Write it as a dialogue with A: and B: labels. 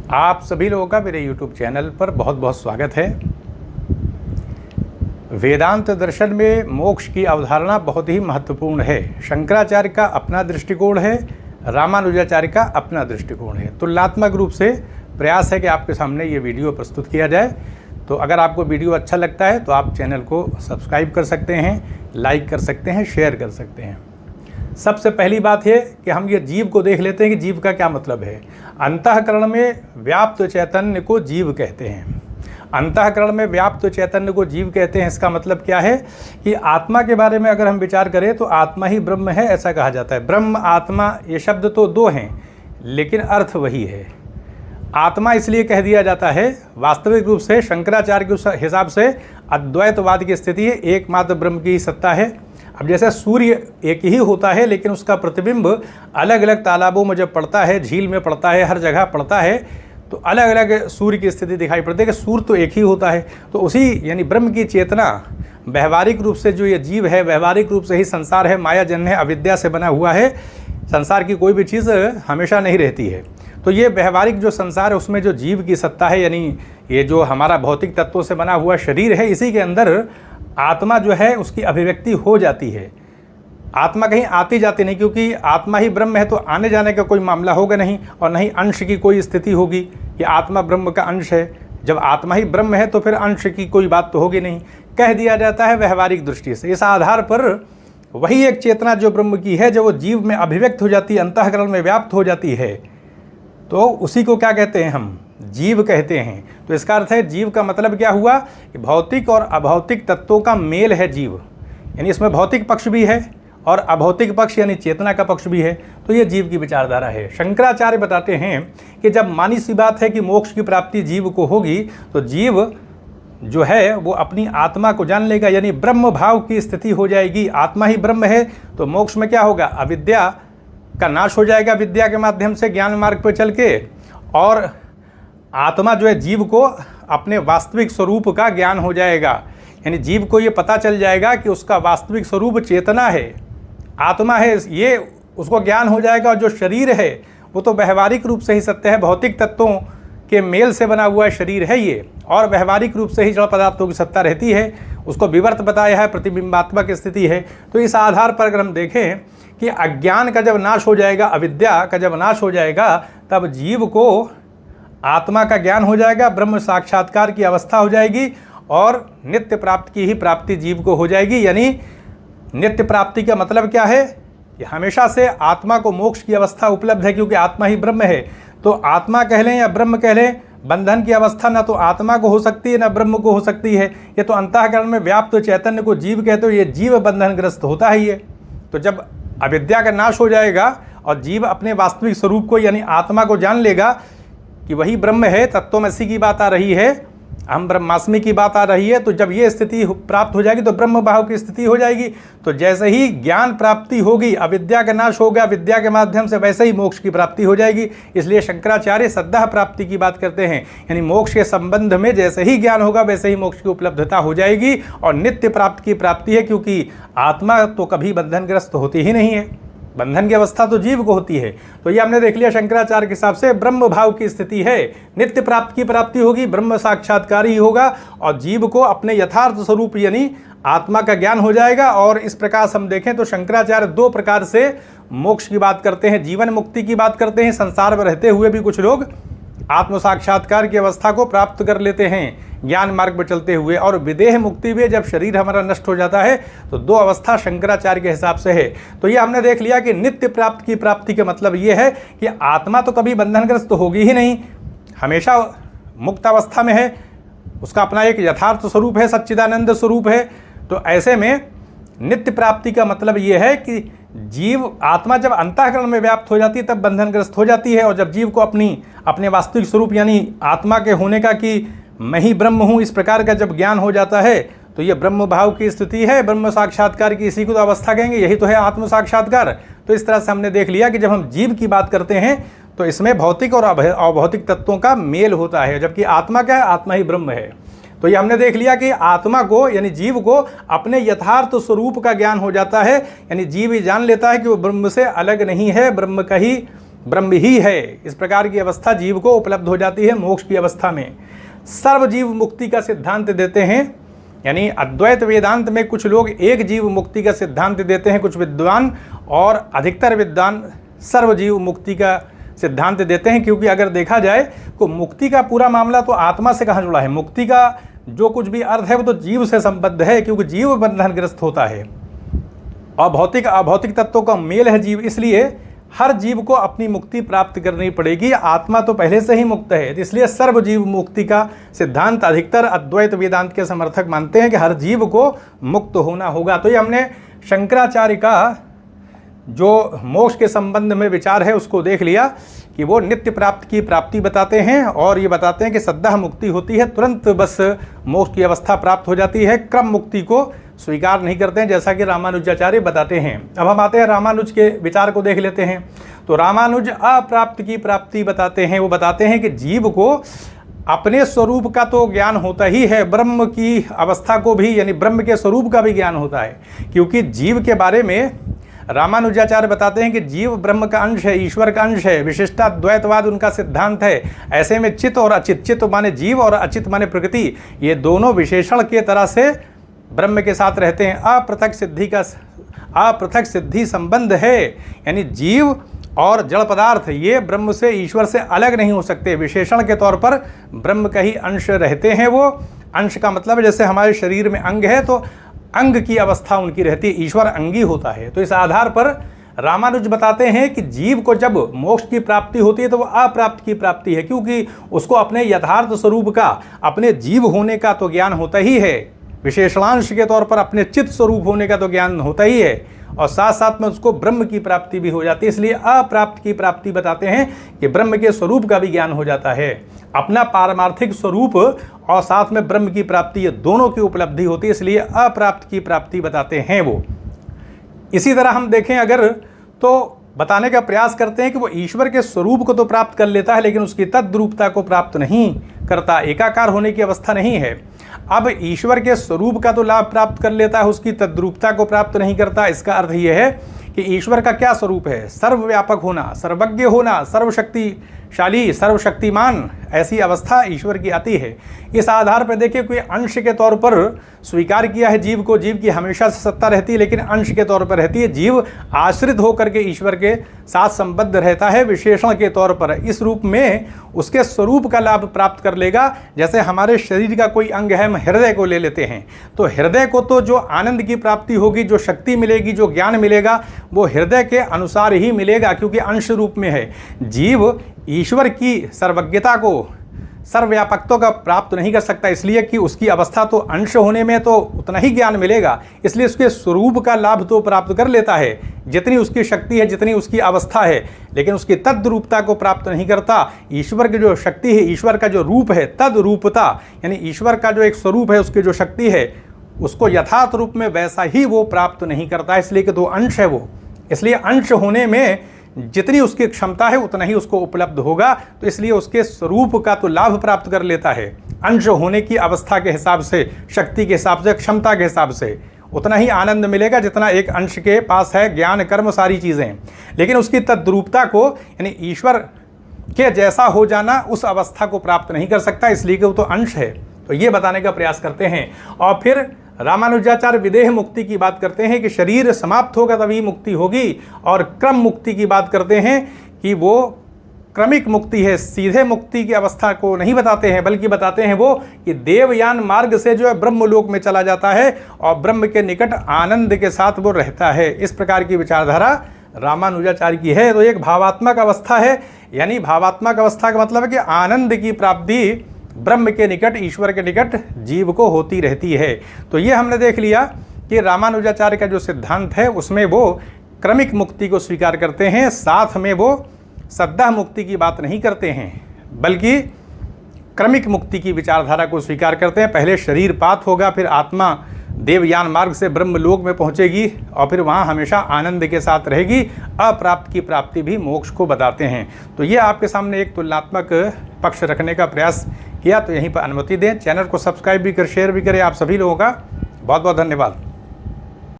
A: आप सभी लोगों का मेरे YouTube चैनल पर बहुत बहुत स्वागत है। वेदांत दर्शन में मोक्ष की अवधारणा बहुत ही महत्वपूर्ण है। शंकराचार्य का अपना दृष्टिकोण है, रामानुजाचार्य का अपना दृष्टिकोण है। तुलनात्मक रूप से प्रयास है कि आपके सामने ये वीडियो प्रस्तुत किया जाए। तो अगर आपको वीडियो अच्छा लगता है तो आप चैनल को सब्सक्राइब कर सकते हैं, लाइक कर सकते हैं, शेयर कर सकते हैं। सबसे पहली बात है कि हम ये जीव को देख लेते हैं कि जीव का क्या मतलब है। अंतःकरण में व्याप्त चैतन्य को जीव कहते हैं। अंतःकरण में व्याप्त चैतन्य को जीव कहते हैं। इसका मतलब क्या है कि आत्मा के बारे में अगर हम विचार करें तो आत्मा ही ब्रह्म है, ऐसा कहा जाता है। ब्रह्म आत्मा ये शब्द तो दो हैं, लेकिन अर्थ वही है। आत्मा इसलिए कह दिया जाता है, वास्तविक रूप से शंकराचार्य के हिसाब से अद्वैतवाद की स्थिति है, एकमात्र ब्रह्म की ही सत्ता है। अब जैसे सूर्य एक ही होता है, लेकिन उसका प्रतिबिंब अलग अलग तालाबों में जब पड़ता है, झील में पड़ता है, हर जगह पड़ता है, तो अलग अलग सूर्य की स्थिति दिखाई पड़ती है कि सूर्य तो एक ही होता है। तो उसी यानी ब्रह्म की चेतना व्यवहारिक रूप से जो ये जीव है, व्यवहारिक रूप से ही संसार है, माया जन्य है, अविद्या से बना हुआ है। संसार की कोई भी चीज़ हमेशा नहीं रहती है। तो ये व्यवहारिक जो संसार है उसमें जो जीव की सत्ता है, यानी ये जो हमारा भौतिक तत्वों से बना हुआ शरीर है, इसी के अंदर आत्मा जो है उसकी अभिव्यक्ति हो जाती है। आत्मा कहीं आती जाती नहीं, क्योंकि आत्मा ही ब्रह्म है तो आने जाने का कोई मामला होगा नहीं, और नहीं अंश की कोई स्थिति होगी कि आत्मा ब्रह्म का अंश है। जब आत्मा ही ब्रह्म है तो फिर अंश की कोई बात तो होगी नहीं, कह दिया जाता है व्यवहारिक दृष्टि से। इस आधार पर वही एक चेतना जो ब्रह्म की है, जब वो जीव में अभिव्यक्त हो जाती है, अंतःकरण में व्याप्त हो जाती है, तो उसी को क्या कहते हैं हम? जीव कहते हैं। तो इसका अर्थ है जीव का मतलब क्या हुआ कि भौतिक और अभौतिक तत्वों का मेल है जीव, यानी इसमें भौतिक पक्ष भी है और अभौतिक पक्ष यानी चेतना का पक्ष भी है। तो ये जीव की विचारधारा है। शंकराचार्य बताते हैं कि जब मानी सी बात है कि मोक्ष की प्राप्ति जीव को होगी, तो जीव जो है वो अपनी आत्मा को जान लेगा, यानी ब्रह्म भाव की स्थिति हो जाएगी। आत्मा ही ब्रह्म है तो मोक्ष में क्या होगा? अविद्या का नाश हो जाएगा विद्या के माध्यम से, ज्ञान मार्ग पर चल के, और आत्मा जो है जीव को अपने वास्तविक स्वरूप का ज्ञान हो जाएगा। यानी जीव को ये पता चल जाएगा कि उसका वास्तविक स्वरूप चेतना है, आत्मा है, ये उसको ज्ञान हो जाएगा। और जो शरीर है वो तो व्यवहारिक रूप से ही सत्य है, भौतिक तत्वों के मेल से बना हुआ शरीर है ये, और व्यवहारिक रूप से ही जड़ पदार्थों की सत्ता रहती है। उसको विवर्त बताया है, प्रतिबिंबात्मक स्थिति है। तो इस आधार पर अगर हम देखें कि अज्ञान का जब नाश हो जाएगा, अविद्या का जब नाश हो जाएगा, तब जीव को आत्मा का ज्ञान हो जाएगा, ब्रह्म साक्षात्कार की अवस्था हो जाएगी, और नित्य प्राप्ति की ही प्राप्ति जीव को हो जाएगी। यानी नित्य प्राप्ति का मतलब क्या है कि हमेशा से आत्मा को मोक्ष की अवस्था उपलब्ध है, क्योंकि आत्मा ही ब्रह्म है। तो आत्मा कह लें या ब्रह्म कह लें, बंधन की अवस्था ना तो आत्मा को हो सकती है ना ब्रह्म को हो सकती है। ये तो अंतःकरण में व्याप्त चैतन्य को जीव कहते हो, ये जीव बंधनग्रस्त होता है ये। तो जब अविद्या का नाश हो जाएगा और जीव अपने वास्तविक स्वरूप को यानी आत्मा को जान लेगा कि वही ब्रह्म है, तत्त्वमसि की बात आ रही है, हम ब्रह्मास्मि की बात आ रही है। तो जब ये स्थिति प्राप्त हो जाएगी तो ब्रह्म भाव की स्थिति हो जाएगी। तो जैसे ही ज्ञान प्राप्ति होगी, अविद्या का नाश होगा विद्या के माध्यम से, वैसे ही मोक्ष की प्राप्ति हो जाएगी। इसलिए शंकराचार्य सद्यः प्राप्ति की बात करते हैं, यानी मोक्ष के संबंध में जैसे ही ज्ञान होगा वैसे ही मोक्ष की उपलब्धता हो जाएगी, और नित्य प्राप्ति की प्राप्ति है, क्योंकि आत्मा तो कभी बंधनग्रस्त होती ही नहीं है। बंधन की अवस्था तो जीव को होती है। तो ये हमने देख लिया शंकराचार्य के हिसाब से ब्रह्म भाव की स्थिति है, नित्य प्राप्ति की प्राप्ति होगी, ब्रह्म साक्षात्कार ही होगा, और जीव को अपने यथार्थ स्वरूप यानी आत्मा का ज्ञान हो जाएगा। और इस प्रकार से हम देखें तो शंकराचार्य दो प्रकार से मोक्ष की बात करते हैं। जीवन मुक्ति की बात करते हैं, संसार में रहते हुए भी कुछ लोग आत्म साक्षात्कार की अवस्था को प्राप्त कर लेते हैं ज्ञान मार्ग पर चलते हुए, और विदेह मुक्ति भी जब शरीर हमारा नष्ट हो जाता है। तो दो अवस्था शंकराचार्य के हिसाब से है। तो ये हमने देख लिया कि नित्य प्राप्ति की प्राप्ति का मतलब ये है कि आत्मा तो कभी बंधनग्रस्त होगी ही नहीं, हमेशा मुक्त अवस्था में है, उसका अपना एक यथार्थ स्वरूप है, सच्चिदानंद स्वरूप है। तो ऐसे में नित्य प्राप्ति का मतलब ये है कि जीव आत्मा जब अंतःकरण में व्याप्त हो जाती है तब बंधनग्रस्त हो जाती है, और जब जीव को अपने वास्तविक स्वरूप यानी आत्मा के होने का कि मैं ही ब्रह्म हूँ, इस प्रकार का जब ज्ञान हो जाता है, तो ये ब्रह्म भाव की स्थिति है, ब्रह्म साक्षात्कार की। इसी को तो अवस्था कहेंगे, यही तो है आत्म साक्षात्कार। तो इस तरह से हमने देख लिया कि जब हम जीव की बात करते हैं तो इसमें भौतिक और अभौतिक तत्वों का मेल होता है, जबकि आत्मा क्या है? आत्मा ही ब्रह्म है। तो ये हमने देख लिया कि आत्मा को यानी जीव को अपने यथार्थ स्वरूप का ज्ञान हो जाता है, यानी जीव ही जान लेता है कि वो ब्रह्म से अलग नहीं है, ब्रह्म का ही ब्रह्म ही है, इस प्रकार की अवस्था जीव को उपलब्ध हो जाती है मोक्ष की अवस्था में। सर्वजीव मुक्ति का सिद्धांत देते हैं, यानी अद्वैत वेदांत में कुछ लोग एक जीव मुक्ति का सिद्धांत देते हैं कुछ विद्वान, और अधिकतर विद्वान सर्वजीव मुक्ति का सिद्धांत देते हैं। क्योंकि अगर देखा जाए तो मुक्ति का पूरा मामला तो आत्मा से कहाँ जुड़ा है, मुक्ति का जो कुछ भी अर्थ है वो तो जीव से संबद्ध है, क्योंकि जीव बंधनग्रस्त होता है और भौतिक अभौतिक तत्वों का मेल है जीव, इसलिए हर जीव को अपनी मुक्ति प्राप्त करनी पड़ेगी। आत्मा तो पहले से ही मुक्त है, इसलिए सर्वजीव मुक्ति का सिद्धांत अधिकतर अद्वैत वेदांत के समर्थक मानते हैं कि हर जीव को मुक्त होना होगा। तो ये हमने शंकराचार्य का जो मोक्ष के संबंध में विचार है उसको देख लिया कि वो नित्य प्राप्त की प्राप्ति बताते हैं, और ये बताते हैं कि सद्यः मुक्ति होती है, तुरंत बस मोक्ष की अवस्था प्राप्त हो जाती है, क्रम मुक्ति को स्वीकार नहीं करते हैं, जैसा कि रामानुजाचार्य बताते हैं। अब हम आते हैं रामानुज के विचार को देख लेते हैं। तो रामानुज अप्राप्त की प्राप्ति बताते हैं। वो बताते हैं कि जीव को अपने स्वरूप का तो ज्ञान होता ही है, ब्रह्म की अवस्था को भी, यानी ब्रह्म के स्वरूप का भी ज्ञान होता है। क्योंकि जीव के बारे में रामानुजाचार्य बताते हैं कि जीव ब्रह्म का अंश है, ईश्वर का अंश है, विशिष्टाद्वैतवाद उनका सिद्धांत है। ऐसे में चित्त और अचित, चित्त माने जीव और अचित माने प्रकृति, ये दोनों विशेषण के तरह से ब्रह्म के साथ रहते हैं। अपृथक सिद्धि संबंध है, यानी जीव और जड़ पदार्थ ये ब्रह्म से, ईश्वर से अलग नहीं हो सकते, विशेषण के तौर पर ब्रह्म का ही अंश रहते हैं। वो अंश का मतलब जैसे हमारे शरीर में अंग है तो अंग की अवस्था उनकी रहती है, ईश्वर अंगी होता है। तो इस आधार पर रामानुज बताते हैं कि जीव को जब मोक्ष की प्राप्ति होती है तो वह अप्राप्त की प्राप्ति है, क्योंकि उसको अपने यथार्थ स्वरूप का, अपने जीव होने का तो ज्ञान होता ही है, विशेषणांश के तौर पर अपने चित्त स्वरूप होने का तो ज्ञान होता ही है, और साथ साथ में उसको ब्रह्म की प्राप्ति भी हो जाती है। इसलिए अप्राप्त की प्राप्ति बताते हैं कि ब्रह्म के स्वरूप का भी ज्ञान हो जाता है, अपना पारमार्थिक स्वरूप और साथ में ब्रह्म की प्राप्ति, ये दोनों की उपलब्धि होती है, इसलिए अप्राप्त की प्राप्ति बताते हैं वो। इसी तरह हम देखें अगर तो बताने का प्रयास करते हैं कि वो ईश्वर के स्वरूप को तो प्राप्त कर लेता है, लेकिन उसकी तद्रूपता को प्राप्त नहीं करता, एकाकार होने की अवस्था नहीं है। अब ईश्वर के स्वरूप का तो लाभ प्राप्त कर लेता है, उसकी तद्रूपता को प्राप्त नहीं करता। इसका अर्थ यह है कि ईश्वर का क्या स्वरूप है, सर्वव्यापक होना, सर्वज्ञ होना, सर्वशक्तिशाली, सर्वशक्तिमान, ऐसी अवस्था ईश्वर की आती है। इस आधार पर देखिए कोई अंश के तौर पर स्वीकार किया है जीव को, जीव की हमेशा से सत्ता रहती है लेकिन अंश के तौर पर रहती है, जीव आश्रित होकर के ईश्वर के साथ संबद्ध रहता है विशेषण के तौर पर। इस रूप में उसके स्वरूप का लाभ प्राप्त कर लेगा। जैसे हमारे शरीर का कोई अंग है, हम हृदय को ले लेते हैं, तो हृदय को तो जो आनंद की प्राप्ति होगी, जो शक्ति मिलेगी, जो ज्ञान मिलेगा, वो हृदय के अनुसार ही मिलेगा, क्योंकि अंश रूप में है। जीव ईश्वर की सर्वज्ञता को, सर्वव्यापकता का प्राप्त नहीं कर सकता, इसलिए कि उसकी अवस्था तो अंश होने में तो उतना ही ज्ञान मिलेगा, इसलिए उसके स्वरूप का लाभ तो प्राप्त कर लेता है, जितनी उसकी शक्ति है, जितनी उसकी अवस्था है, लेकिन उसकी तद्रूपता को प्राप्त नहीं करता। ईश्वर की जो शक्ति है, ईश्वर का जो रूप है, तद्रूपता, यानी ईश्वर का जो एक स्वरूप है, उसकी जो शक्ति है, उसको यथार्थ रूप में वैसा ही वो प्राप्त नहीं करता, इसलिए कि तो अंश है वो। इसलिए अंश होने में जितनी उसकी क्षमता है उतना ही उसको उपलब्ध होगा, तो इसलिए उसके स्वरूप का तो लाभ प्राप्त कर लेता है। अंश होने की अवस्था के हिसाब से, शक्ति के हिसाब से, क्षमता के हिसाब से उतना ही आनंद मिलेगा जितना एक अंश के पास है, ज्ञान, कर्म, सारी चीज़ें। लेकिन उसकी तद्रूपता को, यानी ईश्वर के जैसा हो जाना, उस अवस्था को प्राप्त नहीं कर सकता, इसलिए कि वो तो अंश है। तो ये बताने का प्रयास करते हैं। और फिर रामानुजाचार्य विदेह मुक्ति की बात करते हैं कि शरीर समाप्त होगा तभी मुक्ति होगी, और क्रम मुक्ति की बात करते हैं कि वो क्रमिक मुक्ति है, सीधे मुक्ति की अवस्था को नहीं बताते हैं, बल्कि बताते हैं वो कि देवयान मार्ग से जो है ब्रह्मलोक में चला जाता है और ब्रह्म के निकट आनंद के साथ वो रहता है। इस प्रकार की विचारधारा रामानुजाचार्य की है। तो एक भावात्मक अवस्था है, यानी भावात्मक अवस्था का मतलब है कि आनंद की प्राप्ति ब्रह्म के निकट, ईश्वर के निकट जीव को होती रहती है। तो ये हमने देख लिया कि रामानुजाचार्य का जो सिद्धांत है उसमें वो क्रमिक मुक्ति को स्वीकार करते हैं, साथ में वो सद्यः मुक्ति की बात नहीं करते हैं, बल्कि क्रमिक मुक्ति की विचारधारा को स्वीकार करते हैं। पहले शरीर पात होगा, फिर आत्मा देवयान मार्ग से ब्रह्मलोक में पहुंचेगी और फिर वहां हमेशा आनंद के साथ रहेगी। अप्राप्त की प्राप्ति भी मोक्ष को बताते हैं। तो ये आपके सामने एक तुलनात्मक पक्ष रखने का प्रयास किया, तो यहीं पर अनुमति दें। चैनल को सब्सक्राइब भी कर, शेयर भी करें। आप सभी लोगों का बहुत बहुत धन्यवाद।